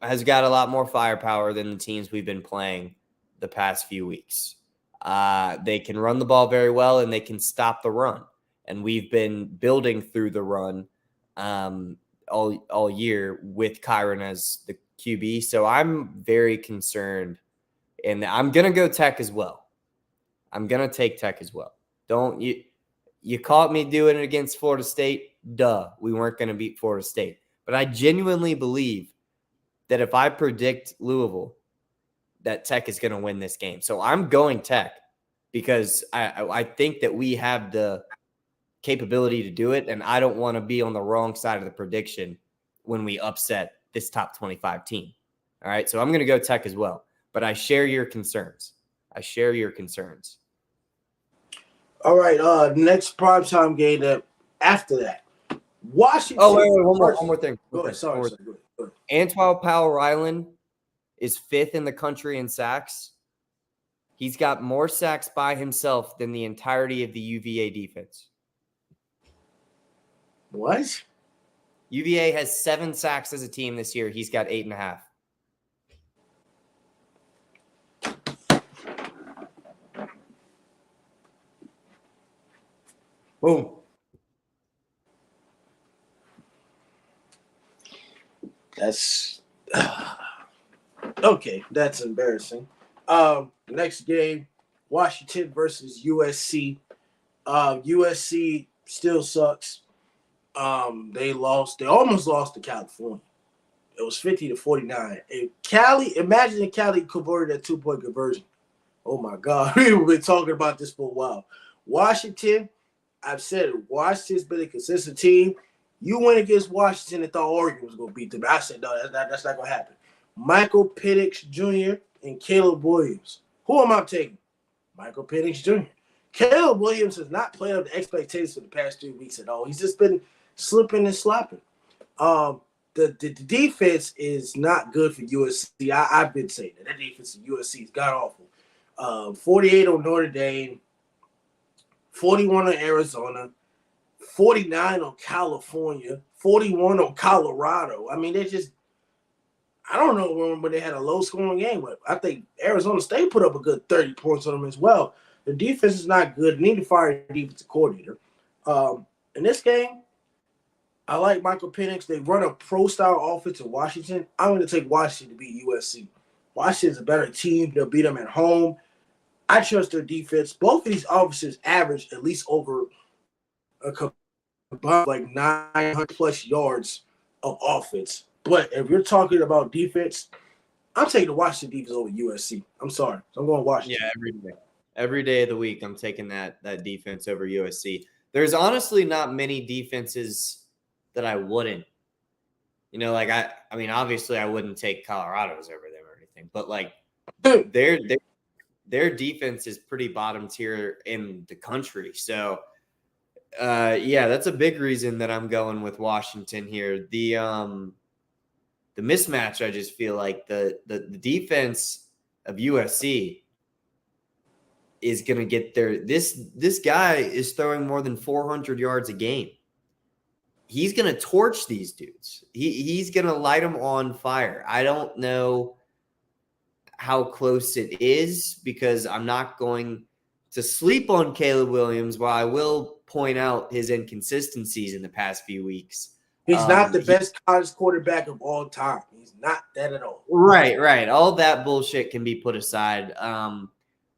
S1: has got a lot more firepower than the teams we've been playing the past few weeks. They can run the ball very well, and they can stop the run. And we've been building through the run all year with Kyron as the QB. So I'm very concerned, and I'm gonna go Tech as well. I'm gonna take Tech as well. Don't you caught me doing it against Florida State? Duh, we weren't gonna beat Florida State. But I genuinely believe that if I predict Louisville, that Tech is gonna win this game. So I'm going Tech because I think that we have the capability to do it, and I don't want to be on the wrong side of the prediction when we upset this top 25 team. All right, so I'm going to go Tech as well, but I share your concerns.
S2: All right, next primetime game after that. Washington.
S1: Oh, wait, one more thing.
S2: Go ahead. Sorry. Go ahead.
S1: Antoine Powell-Ryland is 5th in the country in sacks. He's got more sacks by himself than the entirety of the UVA defense.
S2: What?
S1: UVA has 7 sacks as a team this year. He's got 8.5. Boom.
S2: That's okay. That's embarrassing. Next game, Washington versus USC. USC still sucks. They lost. They almost lost to California. It was 50-49. And imagine if Cali converted that 2-point conversion. Oh my God, we've been talking about this for a while. Washington, I've said it. Washington's been a consistent team. You went against Washington and thought Oregon was going to beat them. I said, no, that's not going to happen. Michael Penix Jr. and Caleb Williams. Who am I taking? Michael Penix Jr. Caleb Williams has not played up to expectations for the past 3 weeks at all. He's just been slipping and slopping. The defense is not good for USC. I've been saying that. That defense of USC is god-awful. 48 on Notre Dame, 41 on Arizona, 49 on California, 41 on Colorado. I mean, they just – I don't know when they had a low-scoring game, but I think Arizona State put up a good 30 points on them as well. The defense is not good. They need to fire a defensive coordinator. In this game, I like Michael Penix. They run a pro-style offense in Washington. I'm going to take Washington to beat USC. Washington's a better team. They'll beat them at home. I trust their defense. Both of these officers average at least over a combined like 900-plus yards of offense. But if you're talking about defense, I'm taking the Washington defense over USC. I'm sorry. So I'm going Washington.
S1: Yeah, every day. Every day of the week, I'm taking that defense over USC. There's honestly not many defenses that I wouldn't. I mean, obviously I wouldn't take Colorado's over them or anything, but like their defense is pretty bottom tier in the country. So, yeah, that's a big reason that I'm going with Washington here. The mismatch, I just feel like the defense of USC is going to get there. This guy is throwing more than 400 yards a game. He's going to torch these dudes. He's going to light them on fire. I don't know how close it is because I'm not going to sleep on Caleb Williams, while I will point out his inconsistencies in the past few weeks.
S2: He's not the best college quarterback of all time. He's not that at all.
S1: Right. All that bullshit can be put aside.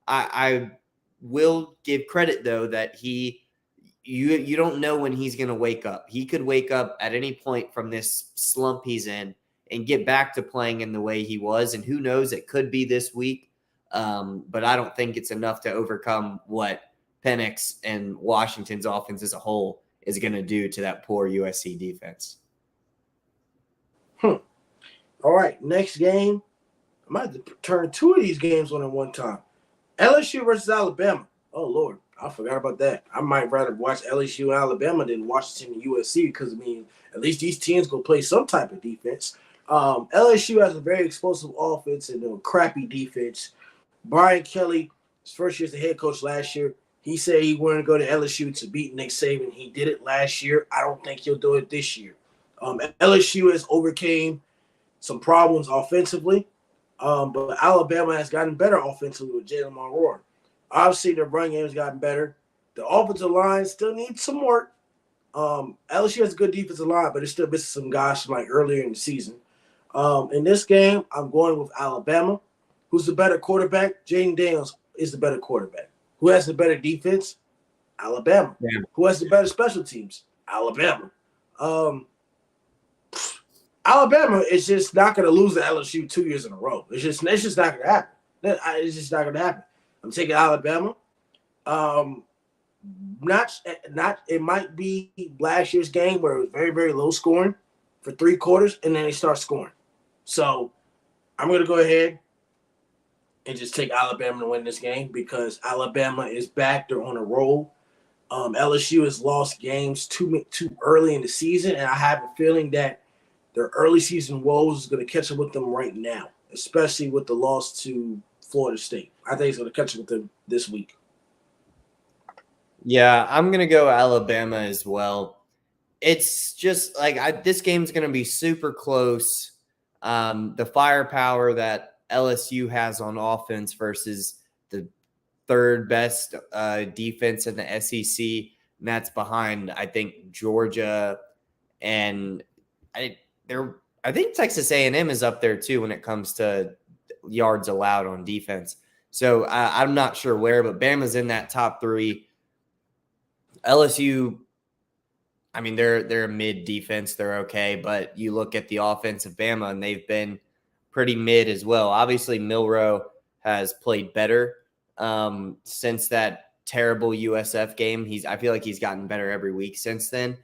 S1: I will give credit, though, that he you don't know when he's going to wake up. He could wake up at any point from this slump he's in and get back to playing in the way he was. And who knows, it could be this week. But I don't think it's enough to overcome what Penix and Washington's offense as a whole is going to do to that poor USC defense.
S2: All right, next game. I might have to turn 2 of these games on at one time. LSU versus Alabama. Oh, Lord. I forgot about that. I might rather watch LSU and Alabama than Washington and USC because, I mean, at least these teams go play some type of defense. LSU has a very explosive offense and a crappy defense. Brian Kelly, his first year as the head coach last year, he said he wanted to go to LSU to beat Nick Saban. He did it last year. I don't think he'll do it this year. LSU has overcame some problems offensively, but Alabama has gotten better offensively with Jalen Monroe. Obviously, their run game has gotten better. The offensive line still needs some work. LSU has a good defensive line, but it's still missing some guys from like earlier in the season. In this game, I'm going with Alabama. Who's the better quarterback? Jaden Daniels is the better quarterback. Who has the better defense? Alabama. Yeah. Who has the better special teams? Alabama. Alabama is just not going to lose to LSU 2 years in a row. It's just not going to happen. It's just not going to happen. I'm taking Alabama. It might be last year's game where it was very, very low scoring for 3 quarters, and then they start scoring. So I'm going to go ahead and just take Alabama to win this game because Alabama is back. They're on a roll. LSU has lost games too early in the season, and I have a feeling that their early season woes is going to catch up with them right now, especially with the loss to Florida State. I think it's going to catch up with them this week.
S1: Yeah, I'm going to go Alabama as well. It's just like this game's going to be super close. The firepower that LSU has on offense versus the third best defense in the SEC, and that's behind, I think, Georgia, and I think Texas A&M is up there too when it comes to yards allowed on defense. So I'm not sure where, but Bama's in that top 3. LSU, I mean, they're a mid defense. They're okay, but you look at the offense of Bama, and they've been pretty mid as well. Obviously, Milroe has played better since that terrible USF game. I feel like he's gotten better every week since then.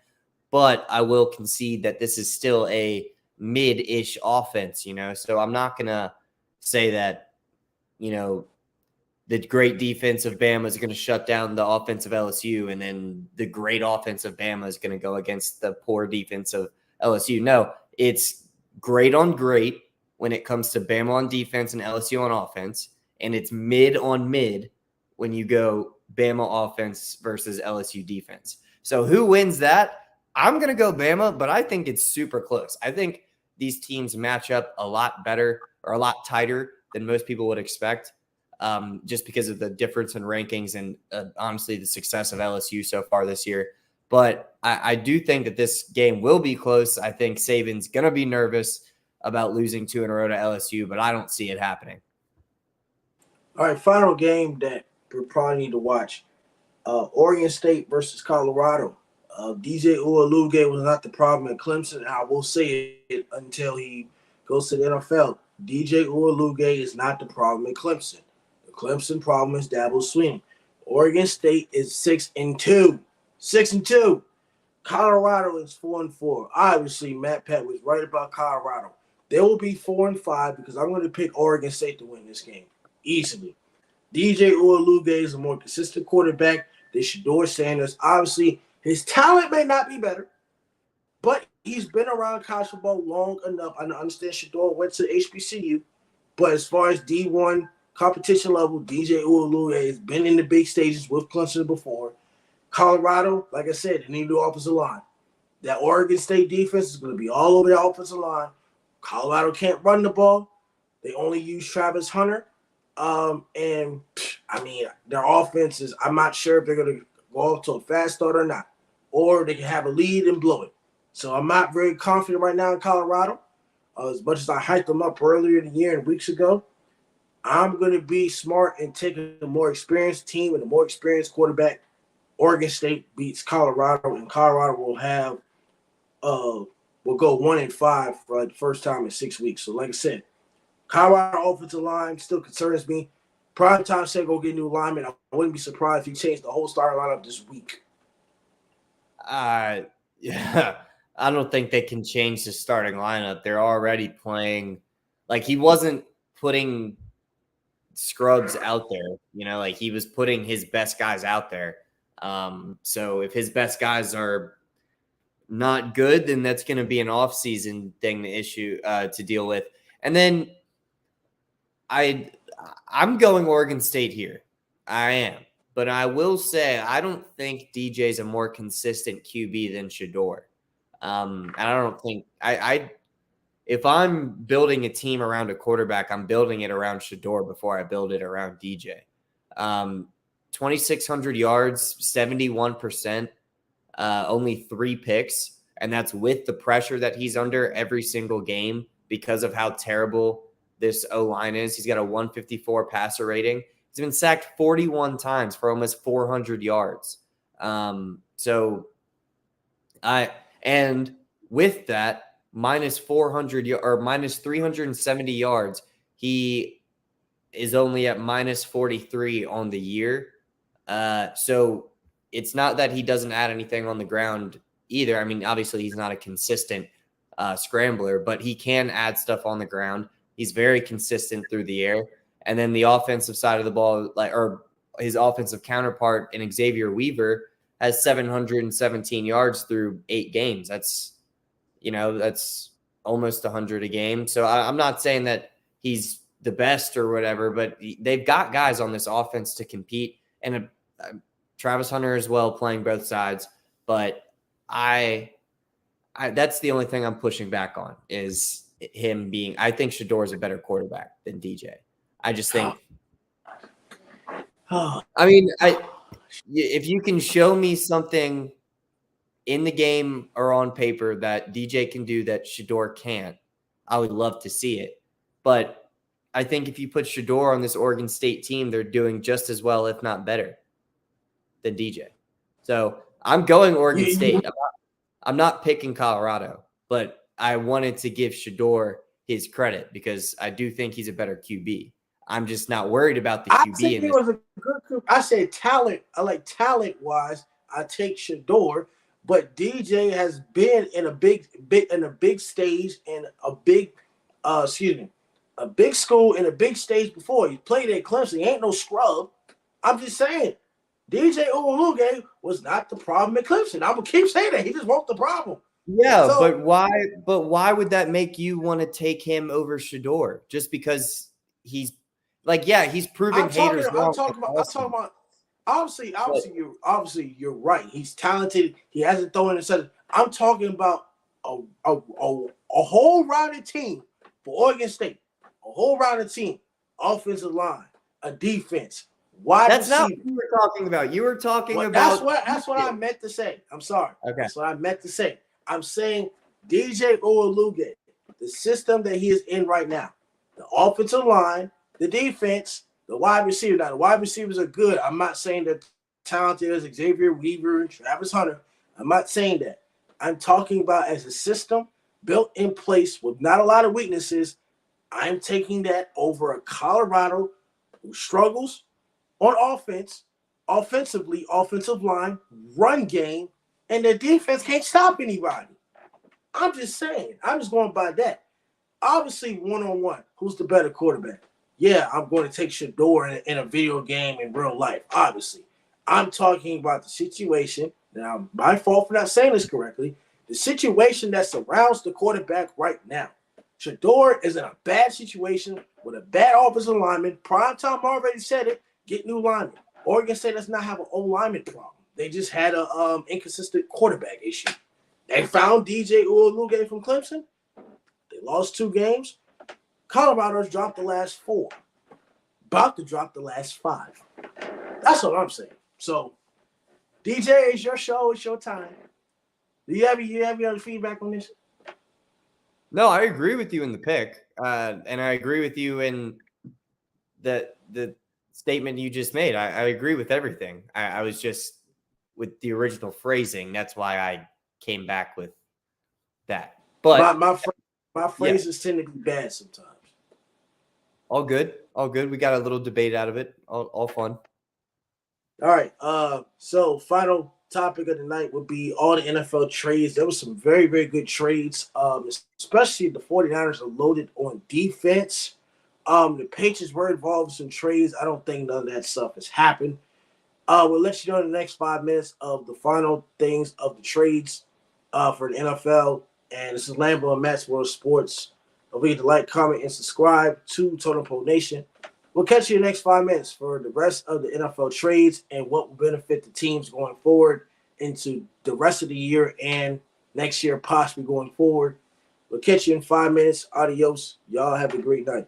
S1: But I will concede that this is still a mid-ish offense, So I'm not going to say that, the great defense of Bama is going to shut down the offense of LSU, and then the great offense of Bama is going to go against the poor defense of LSU. No, it's great on great when it comes to Bama on defense and LSU on offense, and it's mid on mid when you go Bama offense versus LSU defense. So who wins that? I'm going to go Bama, but I think it's super close. I think these teams match up a lot better or a lot tighter than most people would expect. Just because of the difference in rankings and honestly the success of LSU so far this year. But I do think that this game will be close. I think Saban's going to be nervous about losing 2 in a row to LSU, but I don't see it happening.
S2: All right, final game that we probably need to watch. Oregon State versus Colorado. DJ Uiagalelei was not the problem in Clemson. I will say it until he goes to the NFL. DJ Uiagalelei is not the problem in Clemson. Clemson problem is Dabo Swinney. Oregon State is 6-2. 6-2. Colorado is 4-4. Obviously, Matt Pat was right about Colorado. They will be 4-5 because I'm going to pick Oregon State to win this game easily. DJ Uiagalelei is a more consistent quarterback than Shedeur Sanders. Obviously, his talent may not be better, but he's been around college football long enough. I understand Shedeur went to HBCU, but as far as D1 competition level, DJ Uiagalelei has been in the big stages with Clemson before. Colorado, like I said, they need to do offensive line. That Oregon State defense is going to be all over the offensive line. Colorado can't run the ball. They only use Travis Hunter. And, I mean, their offense is, I'm not sure if they're going to go off to a fast start or not. Or they can have a lead and blow it. So I'm not very confident right now in Colorado. As much as I hyped them up earlier in the year and weeks ago, I'm going to be smart and take a more experienced team and a more experienced quarterback. Oregon State beats Colorado, and Colorado will go 1-5 for the first time in 6 weeks. So, like I said, Colorado offensive line still concerns me. Primetime said go get new linemen. I wouldn't be surprised if he changed the whole starting lineup this week.
S1: Yeah, I don't think they can change the starting lineup. They're already playing like he wasn't putting scrubs out there, like he was putting his best guys out there. So if his best guys are not good, then that's going to be an off-season thing to deal with. And then I'm going Oregon State here. I am. But I will say I don't think DJ's a more consistent QB than Shedeur. And I don't think if I'm building a team around a quarterback, I'm building it around Shedeur before I build it around DJ. 2,600 yards, 71%, only 3 picks. And that's with the pressure that he's under every single game because of how terrible this O-line is. He's got a 154 passer rating. He's been sacked 41 times for almost 400 yards. And with that, minus 400 or minus 370 yards, he is only at minus 43 on the year. So it's not that he doesn't add anything on the ground either. I mean, obviously he's not a consistent scrambler, but he can add stuff on the ground. He's very consistent through the air. And then the offensive side of the ball, or his offensive counterpart in Xavier Weaver, has 717 yards through 8 games. That's almost 100 a game. So I'm not saying that he's the best or whatever, but they've got guys on this offense to compete. And Travis Hunter as well, playing both sides. But that's the only thing I'm pushing back on is him being – I think Shedeur is a better quarterback than DJ. I just think – I mean, if you can show me something in the game or on paper that DJ can do that Shedeur can't, I would love to see it. But I think if you put Shedeur on this Oregon State team, they're doing just as well, if not better, than DJ. So I'm going Oregon State. I'm not picking Colorado, but I wanted to give Shedeur his credit because I do think he's a better QB. I'm just not worried about the QB.
S2: I said talent. I like talent-wise. I take Shedeur, but DJ has been in a big stage in a big school in a big stage before. He played at Clemson. He ain't no scrub. I'm just saying, DJ Uiagalelei was not the problem at Clemson. I'm gonna keep saying that. He just wasn't the problem.
S1: Yeah, so, but why? But why would that make you want to take him over Shedeur? Just because he's he's proving haters wrong.
S2: I'm talking about. Obviously, you're right. He's talented. He hasn't thrown interceptions. I'm talking about a whole rounded team for Oregon State. A whole rounded team, offensive line, a defense, wide
S1: That's
S2: receiver.
S1: not what you were talking about. You were talking about.
S2: That's what I meant to say. I'm sorry.
S1: Okay.
S2: That's what I meant to say. I'm saying DJ Uiagalelei, the system that he is in right now, the offensive line, the defense, the wide receiver. Now, the wide receivers are good. I'm not saying they're talented as Xavier Weaver and Travis Hunter. I'm not saying that. I'm talking about as a system built in place with not a lot of weaknesses. I'm taking that over a Colorado who struggles on offense, offensively, offensive line, run game, and their defense can't stop anybody. I'm just saying. I'm just going by that. Obviously, one-on-one, who's the better quarterback? Yeah, I'm going to take Shedeur in a video game in real life, obviously. I'm talking about the situation. Now, my fault for not saying this correctly. The situation that surrounds the quarterback right now. Shedeur is in a bad situation with a bad offensive lineman. Primetime already said it. Get new linemen. Oregon State does not have an old lineman problem. They just had a inconsistent quarterback issue. They found DJ Uiagalelei from Clemson. They lost 2 games. Colorado's dropped the last 4. About to drop the last 5. That's what I'm saying. So, DJ, it's your show. It's your time. Do you have any other feedback on this?
S1: No, I agree with you in the pick. And I agree with you in the statement you just made. I agree with everything. I was just with the original phrasing. That's why I came back with that. But
S2: my phrases tend to be bad sometimes.
S1: All good. We got a little debate out of it. All fun.
S2: All right. So final topic of the night would be all the NFL trades. There was some very, very good trades. Especially the 49ers are loaded on defense. The Patriots were involved in some trades. I don't think none of that stuff has happened. We'll let you know in the next 5 minutes of the final things of the trades for the NFL. And this is Lambo and Matt's World Sports. Don't forget to like, comment, and subscribe to Totem Pole Nation. We'll catch you in the next 5 minutes for the rest of the NFL trades and what will benefit the teams going forward into the rest of the year and next year, possibly going forward. We'll catch you in 5 minutes. Adios. Y'all have a great night.